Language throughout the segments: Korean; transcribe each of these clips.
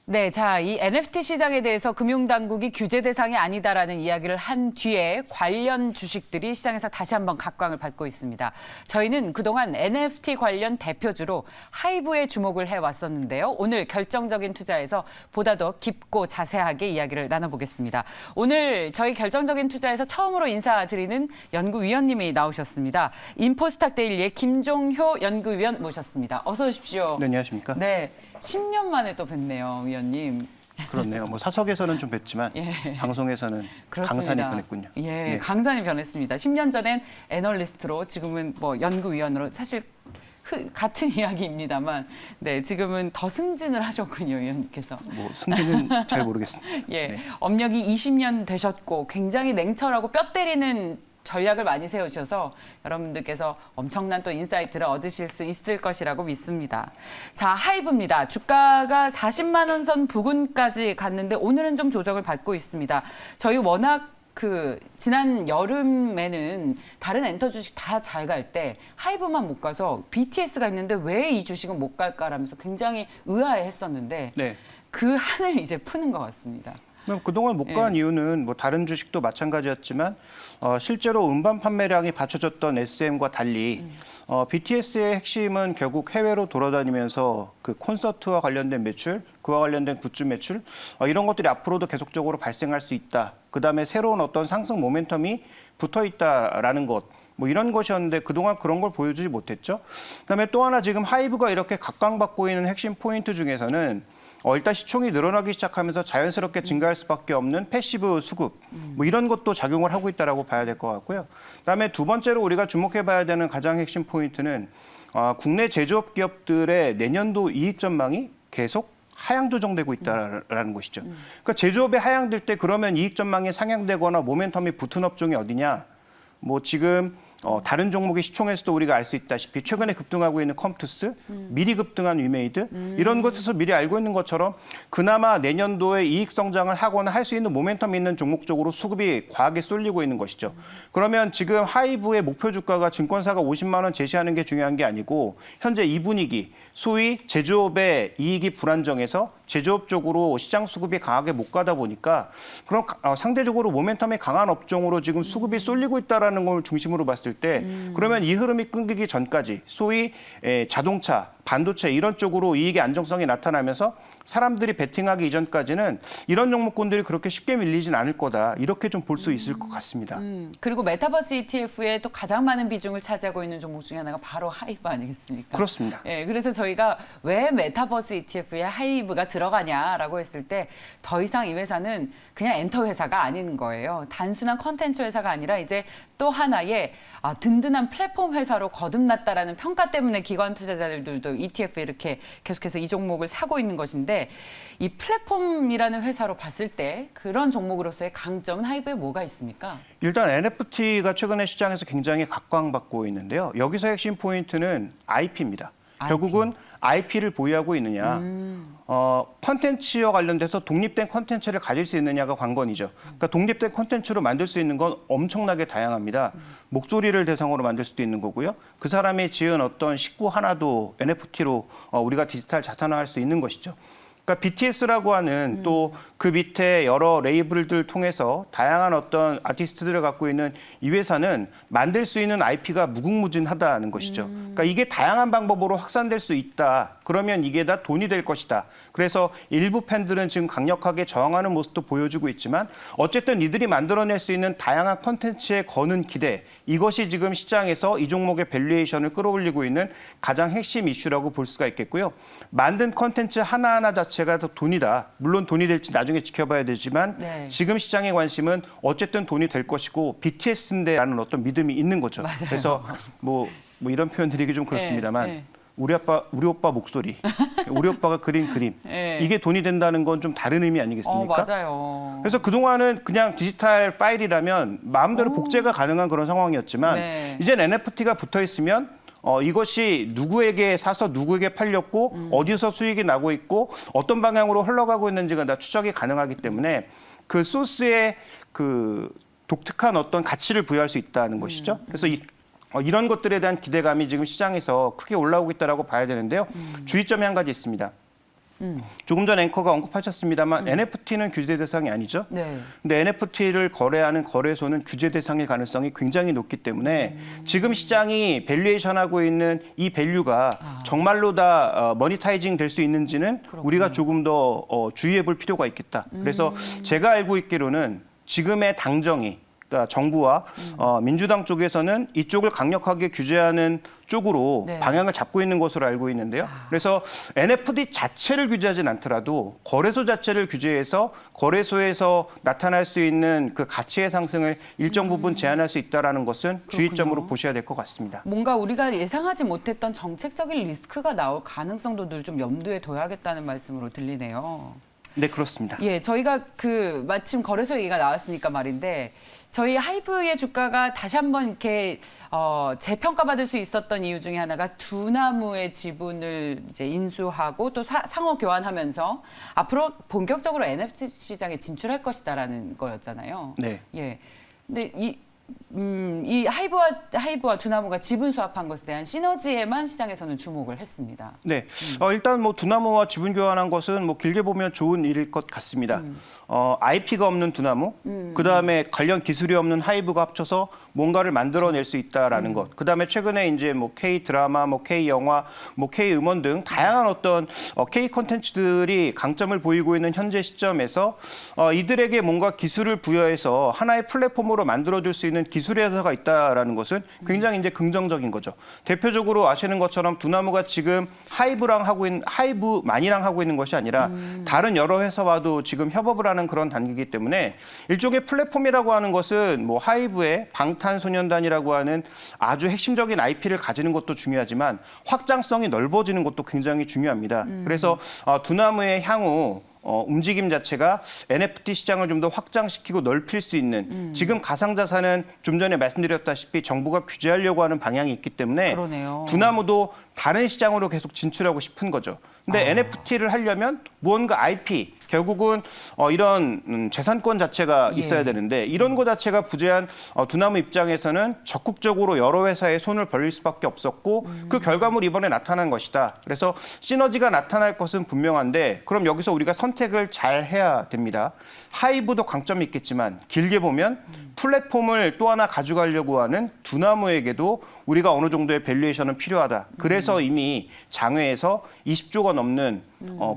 네, 자, 이 NFT 시장에 대해서 금융당국이 규제 대상이 아니다라는 이야기를 한 뒤에 관련 주식들이 시장에서 다시 한번 각광을 받고 있습니다. 저희는 그동안 NFT 관련 대표주로 하이브에 주목을 해왔었는데요. 오늘 결정적인 투자에서 보다 더 깊고 자세하게 이야기를 나눠보겠습니다. 오늘 저희 결정적인 투자에서 처음으로 인사드리는 연구위원님이 나오셨습니다. 인포스탁 데일리의 김종효 연구위원 모셨습니다. 어서 오십시오. 네, 안녕하십니까? 네, 10년 만에 또 뵙네요, 위원님. 그렇네요. 뭐 사석에서는 좀 뵀지만 예. 방송에서는 그렇습니다. 강산이 변했군요. 예, 네. 강산이 변했습니다. 10년 전엔 애널리스트로, 지금은 뭐 연구위원으로, 사실 같은 이야기입니다만, 네, 지금은 더 승진을 하셨군요, 위원님께서. 뭐 승진은 잘 모르겠습니다. 예, 네. 업력이 20년 되셨고 굉장히 냉철하고 뼈 때리는 전략을 많이 세우셔서 여러분들께서 엄청난 또 인사이트를 얻으실 수 있을 것이라고 믿습니다. 자, 하이브입니다. 주가가 40만 원 선 부근까지 갔는데 오늘은 좀 조정을 받고 있습니다. 저희 워낙 지난 여름에는 다른 엔터 주식 다 잘 갈 때 하이브만 못 가서 BTS가 있는데 왜 이 주식은 못 갈까라면서 굉장히 의아해했었는데 네. 그 한을 이제 푸는 것 같습니다. 그동안 못 간 이유는 뭐 다른 주식도 마찬가지였지만 실제로 음반 판매량이 받쳐졌던 SM과 달리 BTS의 핵심은 결국 해외로 돌아다니면서 그 콘서트와 관련된 매출, 그와 관련된 굿즈 매출 이런 것들이 앞으로도 계속적으로 발생할 수 있다. 그다음에 새로운 어떤 상승 모멘텀이 붙어 있다라는 것. 뭐 이런 것이었는데 그동안 그런 걸 보여주지 못했죠. 그다음에 또 하나 지금 하이브가 이렇게 각광받고 있는 핵심 포인트 중에서는 일단 시총이 늘어나기 시작하면서 자연스럽게 증가할 수밖에 없는 패시브 수급 뭐 이런 것도 작용을 하고 있다라고 봐야 될 것 같고요. 그다음에 두 번째로 우리가 주목해봐야 되는 가장 핵심 포인트는 국내 제조업 기업들의 내년도 이익 전망이 계속 하향 조정되고 있다라는 것이죠. 그러니까 제조업이 하향될 때 그러면 이익 전망이 상향되거나 모멘텀이 붙은 업종이 어디냐? 뭐 지금 다른 종목의 시총에서도 우리가 알 수 있다시피 최근에 급등하고 있는 컴투스, 미리 급등한 위메이드 이런 것에서 미리 알고 있는 것처럼 그나마 내년도에 이익 성장을 하거나 할 수 있는 모멘텀이 있는 종목 쪽으로 수급이 과하게 쏠리고 있는 것이죠. 그러면 지금 하이브의 목표 주가가 증권사가 50만 원 제시하는 게 중요한 게 아니고 현재 이 분위기, 소위 제조업의 이익이 불안정해서 제조업 쪽으로 시장 수급이 강하게 못 가다 보니까 그럼 상대적으로 모멘텀이 강한 업종으로 지금 수급이 쏠리고 있다라는 걸 중심으로 봤을 때 그러면 이 흐름이 끊기기 전까지 소위 자동차, 반도체 이런 쪽으로 이익의 안정성이 나타나면서 사람들이 베팅하기 이전까지는 이런 종목군들이 그렇게 쉽게 밀리진 않을 거다. 이렇게 좀 볼 수 있을 것 같습니다. 그리고 메타버스 ETF에 또 가장 많은 비중을 차지하고 있는 종목 중에 하나가 바로 하이브 아니겠습니까? 그렇습니다. 예, 그래서 저희가 왜 메타버스 ETF에 하이브가 들어가냐라고 했을 때 더 이상 이 회사는 그냥 엔터 회사가 아닌 거예요. 단순한 컨텐츠 회사가 아니라 이제 또 하나의 든든한 플랫폼 회사로 거듭났다라는 평가 때문에 기관 투자자들도 ETF에 이렇게 계속해서 이 종목을 사고 있는 것인데 이 플랫폼이라는 회사로 봤을 때 그런 종목으로서의 강점은 하이브에 뭐가 있습니까? 일단 NFT가 최근에 시장에서 굉장히 각광받고 있는데요. 여기서 핵심 포인트는 IP입니다. 결국은 IP를 보유하고 있느냐, 컨텐츠와 관련돼서 독립된 컨텐츠를 가질 수 있느냐가 관건이죠. 그러니까 독립된 컨텐츠로 만들 수 있는 건 엄청나게 다양합니다. 목소리를 대상으로 만들 수도 있는 거고요. 그 사람이 지은 어떤 식구 하나도 NFT로 우리가 디지털 자산화할 수 있는 것이죠. 그러니까 BTS라고 하는 또 그 밑에 여러 레이블들 통해서 다양한 어떤 아티스트들을 갖고 있는 이 회사는 만들 수 있는 IP가 무궁무진하다는 것이죠. 그러니까 이게 다양한 방법으로 확산될 수 있다. 그러면 이게 다 돈이 될 것이다. 그래서 일부 팬들은 지금 강력하게 저항하는 모습도 보여주고 있지만 어쨌든 이들이 만들어낼 수 있는 다양한 콘텐츠에 거는 기대 이것이 지금 시장에서 이 종목의 밸류에이션을 끌어올리고 있는 가장 핵심 이슈라고 볼 수가 있겠고요. 만든 콘텐츠 하나하나 자체가 더 돈이다. 물론 돈이 될지 나중에 지켜봐야 되지만 지금 시장의 관심은 어쨌든 돈이 될 것이고 BTS인데라는 어떤 믿음이 있는 거죠. 맞아요. 그래서 뭐 이런 표현 드리기 좀 그렇습니다만 우리 오빠 목소리, 우리 오빠가 그린 그림 이게 돈이 된다는 건 좀 다른 의미 아니겠습니까? 맞아요. 그래서 그동안은 그냥 디지털 파일이라면 마음대로 복제가 가능한 그런 상황이었지만 이젠 NFT가 붙어 있으면 이것이 누구에게 사서 누구에게 팔렸고 어디서 수익이 나고 있고 어떤 방향으로 흘러가고 있는지가 다 추적이 가능하기 때문에 그 소스에 그 독특한 어떤 가치를 부여할 수 있다는 것이죠. 그래서 이런 것들에 대한 기대감이 지금 시장에서 크게 올라오고 있다고 봐야 되는데요. 주의점이 한 가지 있습니다. 조금 전 앵커가 언급하셨습니다만 NFT는 규제 대상이 아니죠. 네. 근데 NFT를 거래하는 거래소는 규제 대상일 가능성이 굉장히 높기 때문에 지금 시장이 밸류에이션하고 있는 이 밸류가 정말로 다 머니타이징 될 수 있는지는 우리가 조금 더 주의해 볼 필요가 있겠다. 그래서 제가 알고 있기로는 지금의 당정이 그러니까 정부와 민주당 쪽에서는 이쪽을 강력하게 규제하는 쪽으로 네. 방향을 잡고 있는 것으로 알고 있는데요. 그래서 NFT 자체를 규제하진 않더라도 거래소 자체를 규제해서 거래소에서 나타날 수 있는 그 가치의 상승을 일정 부분 제한할 수 있다는 것은 주의점으로 보셔야 될 것 같습니다. 뭔가 우리가 예상하지 못했던 정책적인 리스크가 나올 가능성도 늘 좀 염두에 둬야겠다는 말씀으로 들리네요. 네, 그렇습니다. 예, 저희가 마침 거래소 얘기가 나왔으니까 말인데 저희 하이브의 주가가 다시 한번 이렇게 재평가받을 수 있었던 이유 중에 하나가 두나무의 지분을 이제 인수하고 또 상호 교환하면서 앞으로 본격적으로 NFT 시장에 진출할 것이다라는 거였잖아요. 네. 예. 근데 이 하이브와 두나무가 지분 수합한 것에 대한 시너지에만 시장에서는 주목을 했습니다. 네, 일단 뭐 두나무와 지분 교환한 것은 뭐 길게 보면 좋은 일일 것 같습니다. IP가 없는 두나무, 그 다음에 관련 기술이 없는 하이브가 합쳐서 뭔가를 만들어낼 수 있다라는 것. 그 다음에 최근에 이제 뭐 K 드라마, 뭐 K 영화, 뭐 K 음원 등 다양한 어떤 K 콘텐츠들이 강점을 보이고 있는 현재 시점에서 이들에게 뭔가 기술을 부여해서 하나의 플랫폼으로 만들어줄 수 있는 기술의 회사가 있다라는 것은 굉장히 이제 긍정적인 거죠. 대표적으로 아시는 것처럼 두나무가 지금 하이브만이랑 하고 있는 것이 아니라 다른 여러 회사와도 지금 협업을 하는 그런 단계이기 때문에 일종의 플랫폼이라고 하는 것은 뭐 하이브의 방탄소년단이라고 하는 아주 핵심적인 IP를 가지는 것도 중요하지만 확장성이 넓어지는 것도 굉장히 중요합니다. 그래서 두나무의 향후 움직임 자체가 NFT 시장을 좀 더 확장시키고 넓힐 수 있는 지금 가상자산은 좀 전에 말씀드렸다시피 정부가 규제하려고 하는 방향이 있기 때문에 그러네요. 두나무도 다른 시장으로 계속 진출하고 싶은 거죠. 근데 NFT를 하려면 무언가 IP, 결국은 이런 재산권 자체가 있어야 예. 되는데 이런 거 자체가 부재한 두나무 입장에서는 적극적으로 여러 회사에 손을 벌릴 수밖에 없었고 그 결과물이 이번에 나타난 것이다. 그래서 시너지가 나타날 것은 분명한데 그럼 여기서 우리가 선택을 잘 해야 됩니다. 하이브도 강점이 있겠지만 길게 보면 플랫폼을 또 하나 가져가려고 하는 두나무에게도 우리가 어느 정도의 밸류에이션은 필요하다. 그래서 이미 장외에서 20조가 넘는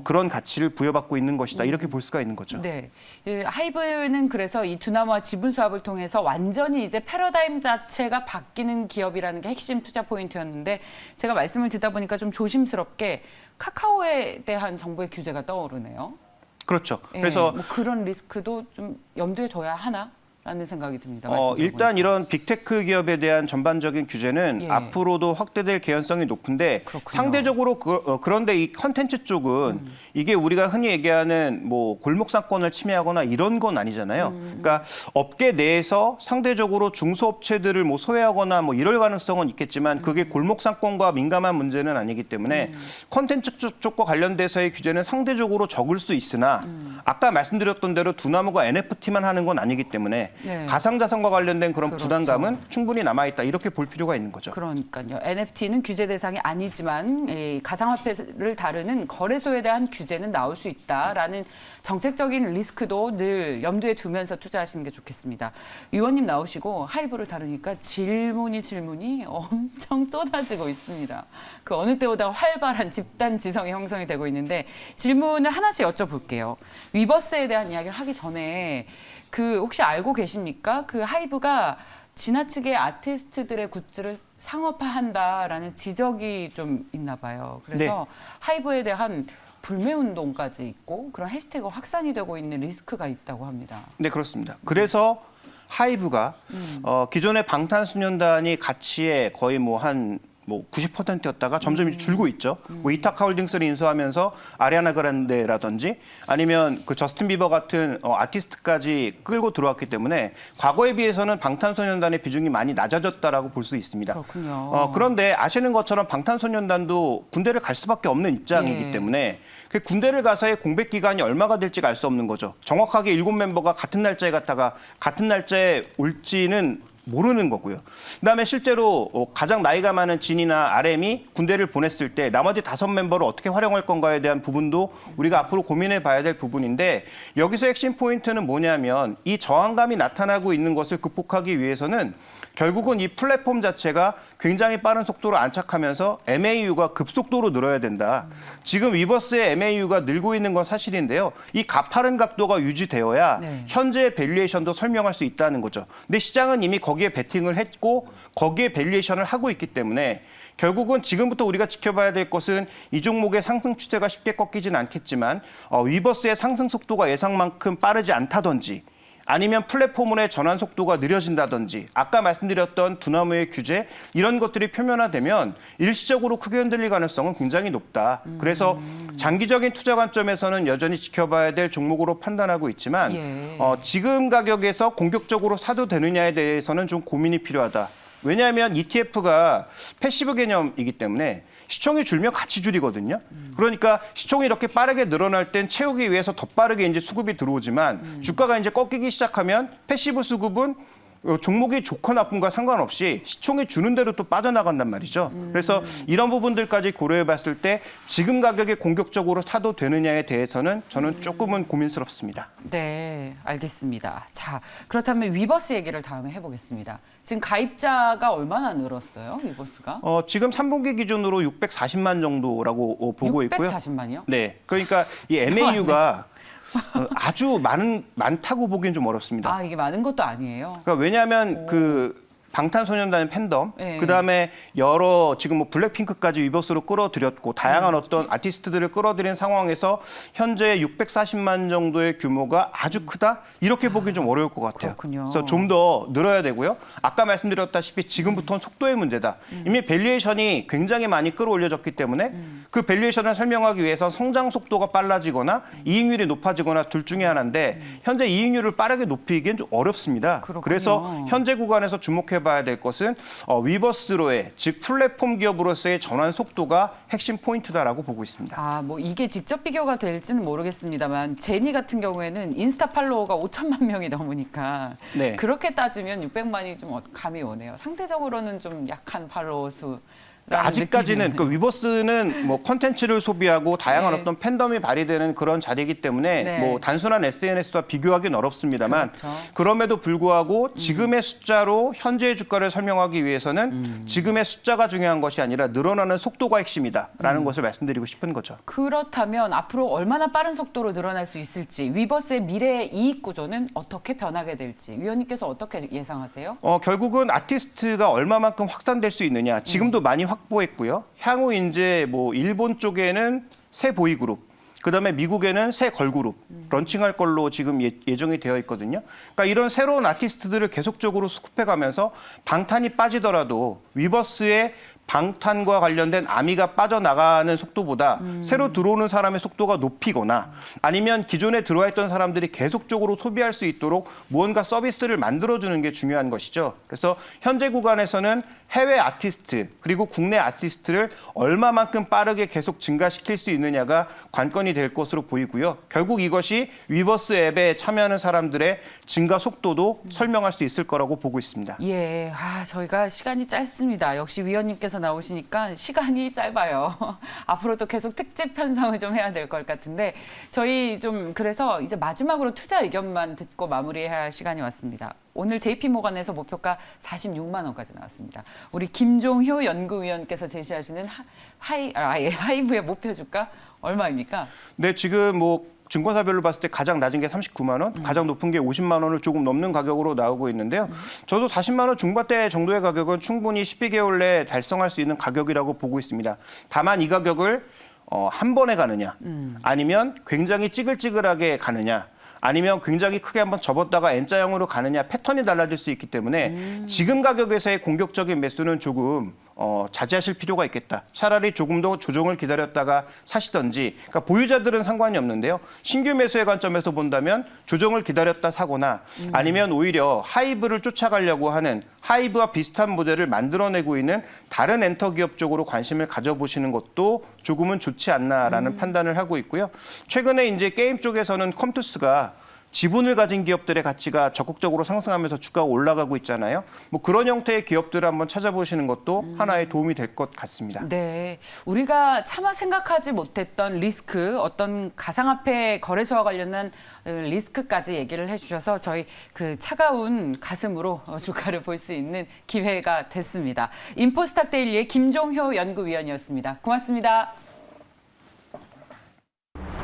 그런 가치를 부여받고 있는 것이다. 이렇게 볼 수가 있는 거죠. 네. 하이브는 그래서 이 두나무와 지분 수합을 통해서 완전히 이제 패러다임 자체가 바뀌는 기업이라는 게 핵심 투자 포인트였는데 제가 말씀을 듣다 보니까 좀 조심스럽게 카카오에 대한 정부의 규제가 떠오르네요. 그렇죠. 예, 그래서 뭐 그런 리스크도 좀 염두에 둬야 하나라는 생각이 듭니다. 일단 보니까. 이런 빅테크 기업에 대한 전반적인 규제는 예. 앞으로도 확대될 개연성이 높은데 그렇군요. 상대적으로 그런데 이 컨텐츠 쪽은 이게 우리가 흔히 얘기하는 뭐 골목상권을 침해하거나 이런 건 아니잖아요. 그러니까 업계 내에서 상대적으로 중소업체들을 뭐 소외하거나 뭐 이럴 가능성은 있겠지만 그게 골목상권과 민감한 문제는 아니기 때문에 컨텐츠 쪽과 관련돼서의 규제는 상대적으로 적을 수 있으나 아까 말씀드렸던 대로 두나무가 NFT만 하는 건 아니기 때문에 네. 가상자산과 관련된 그런 그렇죠. 부담감은 충분히 남아있다. 이렇게 볼 필요가 있는 거죠. 그러니까요. NFT는 규제 대상이 아니지만 이 가상화폐를 다루는 거래소에 대한 규제는 나올 수 있다라는 정책적인 리스크도 늘 염두에 두면서 투자하시는 게 좋겠습니다. 의원님 나오시고 하이브를 다루니까 질문이 엄청 쏟아지고 있습니다. 그 어느 때보다 활발한 집단 지성이 형성이 되고 있는데 질문을 하나씩 여쭤볼게요. 위버스에 대한 이야기를 하기 전에 혹시 알고 계십니까? 하이브가 지나치게 아티스트들의 굿즈를 상업화한다라는 지적이 좀 있나 봐요. 그래서 하이브에 대한 불매 운동까지 있고 그런 해시태그가 확산이 되고 있는 리스크가 있다고 합니다. 네, 그렇습니다. 그래서 하이브가 기존의 방탄소년단이 가치에 거의 한 90%였다가 점점 줄고 있죠. 뭐 이타카홀딩스를 인수하면서 아리아나 그란데라든지 아니면 그 저스틴 비버 같은 아티스트까지 끌고 들어왔기 때문에 과거에 비해서는 방탄소년단의 비중이 많이 낮아졌다라고 볼 수 있습니다. 그렇군요. 그런데 아시는 것처럼 방탄소년단도 군대를 갈 수밖에 없는 입장이기 예. 때문에 그 군대를 가서의 공백 기간이 얼마가 될지가 알 수 없는 거죠. 정확하게 7멤버가 같은 날짜에 갔다가 같은 날짜에 올지는 모르는 거고요. 그다음에 실제로 가장 나이가 많은 진이나 RM이 군대를 보냈을 때 나머지 5멤버를 어떻게 활용할 건가에 대한 부분도 우리가 앞으로 고민해 봐야 될 부분인데 여기서 핵심 포인트는 뭐냐면 이 저항감이 나타나고 있는 것을 극복하기 위해서는 결국은 이 플랫폼 자체가 굉장히 빠른 속도로 안착하면서 MAU가 급속도로 늘어야 된다. 지금 위버스의 MAU가 늘고 있는 건 사실인데요. 이 가파른 각도가 유지되어야 네. 현재의 밸류에이션도 설명할 수 있다는 거죠. 근데 시장은 이미 거기에 베팅을 했고 거기에 밸류에이션을 하고 있기 때문에 결국은 지금부터 우리가 지켜봐야 될 것은 이 종목의 상승 추세가 쉽게 꺾이진 않겠지만 위버스의 상승 속도가 예상만큼 빠르지 않다든지 아니면 플랫폼의 전환 속도가 느려진다든지 아까 말씀드렸던 두나무의 규제 이런 것들이 표면화되면 일시적으로 크게 흔들릴 가능성은 굉장히 높다. 그래서 장기적인 투자 관점에서는 여전히 지켜봐야 될 종목으로 판단하고 있지만 예. 지금 가격에서 공격적으로 사도 되느냐에 대해서는 좀 고민이 필요하다. 왜냐하면 ETF가 패시브 개념이기 때문에 시총이 줄면 같이 줄이거든요. 그러니까 시총이 이렇게 빠르게 늘어날 땐 채우기 위해서 더 빠르게 이제 수급이 들어오지만 주가가 이제 꺾이기 시작하면 패시브 수급은 종목이 좋고 나쁜과 상관없이 시총이 주는 대로 또 빠져나간단 말이죠. 그래서 이런 부분들까지 고려해 봤을 때 지금 가격에 공격적으로 사도 되느냐에 대해서는 저는 조금은 고민스럽습니다. 네, 알겠습니다. 자, 그렇다면 위버스 얘기를 다음에 해보겠습니다. 지금 가입자가 얼마나 늘었어요, 위버스가? 지금 3분기 기준으로 640만 정도라고 보고 있고요. 640만이요? 네, 그러니까 이 MAU가 아주 많다고 보기엔 좀 어렵습니다. 아, 이게 많은 것도 아니에요. 그러니까 왜냐하면 그 방탄소년단의 팬덤, 네. 그다음에 여러 지금 뭐 블랙핑크까지 위버스로 끌어들였고 다양한 어떤 아티스트들을 끌어들인 상황에서 현재 640만 정도의 규모가 아주 크다 이렇게 보기엔 좀 어려울 것 같아요. 그렇군요. 그래서 좀 더 늘어야 되고요. 아까 말씀드렸다시피 지금부터는 속도의 문제다. 이미 밸류에이션이 굉장히 많이 끌어올려졌기 때문에 그 밸류에이션을 설명하기 위해서 성장 속도가 빨라지거나 이익률이 높아지거나 둘 중에 하나인데 현재 이익률을 빠르게 높이기엔 좀 어렵습니다. 그렇군요. 그래서 현재 구간에서 주목해봐야 될 것은 위버스로의 즉 플랫폼 기업으로서의 전환 속도가 핵심 포인트다라고 보고 있습니다. 아, 뭐 이게 직접 비교가 될지는 모르겠습니다만 제니 같은 경우에는 인스타 팔로워가 5천만 명이 넘으니까 네. 그렇게 따지면 600만이 좀 감이 오네요. 상대적으로는 좀 약한 팔로워 수. 아직까지는 그 위버스는 뭐 콘텐츠를 소비하고 다양한 네. 어떤 팬덤이 발휘되는 그런 자리이기 때문에 네. 뭐 단순한 SNS와 비교하기는 어렵습니다만 그렇죠. 그럼에도 불구하고 지금의 숫자로 현재의 주가를 설명하기 위해서는 지금의 숫자가 중요한 것이 아니라 늘어나는 속도가 핵심이다라는 것을 말씀드리고 싶은 거죠. 그렇다면 앞으로 얼마나 빠른 속도로 늘어날 수 있을지 위버스의 미래의 이익 구조는 어떻게 변하게 될지 위원님께서 어떻게 예상하세요? 결국은 아티스트가 얼마만큼 확산될 수 있느냐. 지금도 많이 확보했고요. 향후 이제 뭐 일본 쪽에는 새 보이그룹, 그다음에 미국에는 새 걸그룹 런칭할 걸로 지금 예정이 되어 있거든요. 그러니까 이런 새로운 아티스트들을 계속적으로 수급해가면서 방탄이 빠지더라도 위버스의 방탄과 관련된 아미가 빠져나가는 속도보다 새로 들어오는 사람의 속도가 높이거나 아니면 기존에 들어와 있던 사람들이 계속적으로 소비할 수 있도록 무언가 서비스를 만들어주는 게 중요한 것이죠. 그래서 현재 구간에서는 해외 아티스트 그리고 국내 아티스트를 얼마만큼 빠르게 계속 증가시킬 수 있느냐가 관건이 될 것으로 보이고요. 결국 이것이 위버스 앱에 참여하는 사람들의 증가 속도도 설명할 수 있을 거라고 보고 있습니다. 예, 저희가 시간이 짧습니다. 역시 위원님께서 나오시니까 시간이 짧아요. 앞으로도 계속 특집 편성을 좀 해야 될 것 같은데 저희 좀 그래서 이제 마지막으로 투자 의견만 듣고 마무리해야 할 시간이 왔습니다. 오늘 JP모건에서 목표가 46만 원까지 나왔습니다. 우리 김종효 연구위원께서 제시하시는 하이브의 목표 주가 얼마입니까? 네, 지금 뭐 증권사별로 봤을 때 가장 낮은 게 39만 원, 가장 높은 게 50만 원을 조금 넘는 가격으로 나오고 있는데요. 저도 40만 원 중반대 정도의 가격은 충분히 12개월 내에 달성할 수 있는 가격이라고 보고 있습니다. 다만 이 가격을 한 번에 가느냐, 아니면 굉장히 찌글찌글하게 가느냐, 아니면 굉장히 크게 한번 접었다가 N자형으로 가느냐 패턴이 달라질 수 있기 때문에 지금 가격에서의 공격적인 매수는 조금 자제하실 필요가 있겠다. 차라리 조금 더 조정을 기다렸다가 사시던지. 그러니까 보유자들은 상관이 없는데요. 신규 매수의 관점에서 본다면 조정을 기다렸다 사거나 아니면 오히려 하이브를 쫓아가려고 하는 하이브와 비슷한 모델을 만들어내고 있는 다른 엔터 기업 쪽으로 관심을 가져보시는 것도 조금은 좋지 않나라는 판단을 하고 있고요. 최근에 이제 게임 쪽에서는 컴투스가 지분을 가진 기업들의 가치가 적극적으로 상승하면서 주가가 올라가고 있잖아요. 뭐 그런 형태의 기업들을 한번 찾아보시는 것도 하나의 도움이 될 것 같습니다. 네, 우리가 차마 생각하지 못했던 리스크, 어떤 가상화폐 거래소와 관련한 리스크까지 얘기를 해주셔서 저희 그 차가운 가슴으로 주가를 볼 수 있는 기회가 됐습니다. 인포스탁 데일리의 김종효 연구위원이었습니다. 고맙습니다.